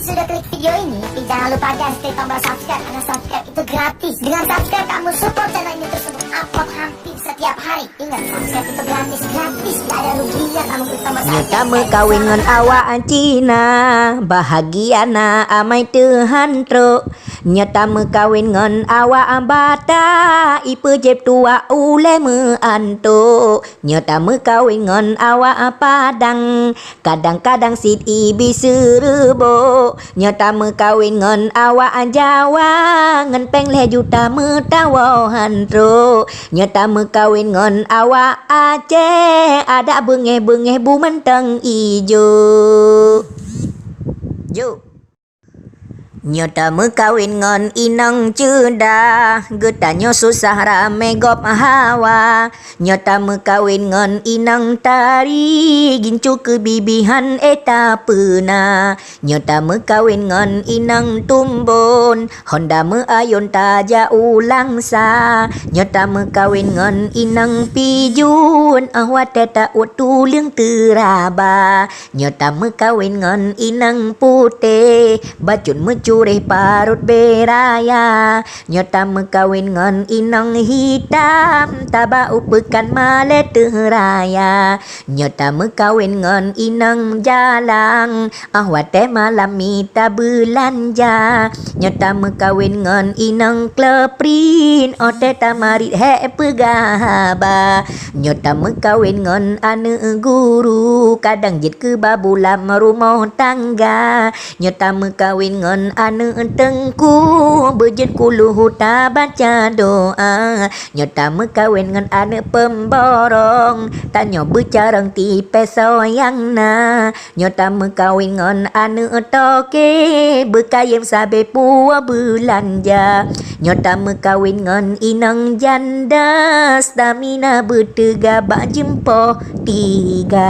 sudah klik video ini, jangan lupa guys klik tombol subscribe karena subscribe itu gratis. Dengan subscribe kamu support channel ini terus untuk upload hampir setiap hari. Ingat, subscribe itu gratis, tidak ada ruginya kamu klik tombol subscribe. Nyata kawin ngan awak Cina, bahagia na amai Tuhan tro. Nyata kawin ngan awak Bata, ipe jeb tua ule anto. Nyata kawin ngan awak Padang, kadang-kadang sit ibi serbo. Nyata kawin ngan awak Jawa, ngan pengleh juta tawa hantro. Nyata kawin ngan awak Aceh, ada bengeh-bengeh bu menteng ijo. Jo. Nyata kawin ngan inang cedah, getanya susah rame gop hawa. Nyata kawin ngan inang tari, gincu kebibihan eta pena. Nyata kawin ngan inang tumbon, Honda ayon taja ulang sa. Nyata kawin ngan inang pijun, awat teta utuling teraba. Nyata kawin ngan inang putih, bacun cureh parut beraya. Nyata kawin ngan inang hitam, taba upekan male teraya. Nyata kawin ngan inang jalang, awat teh malam mita belanja. Nyata kawin ngan inang kleprin, ote tamarit he pegahaba. Nyata kawin ngan ane guru, kadang jit ke babulam rumah tangga. Nyata kawin ngan ane tengku, berjet kuluh huta baca doa. Nyata kawin ngan ane pemborong, tanya bercarang tipe soyang na. Nyata kawin ngan ane toke, berkayem sabe puah belanja. Nyata kawin ngan inang janda, stamina bertega bak jempoh tiga.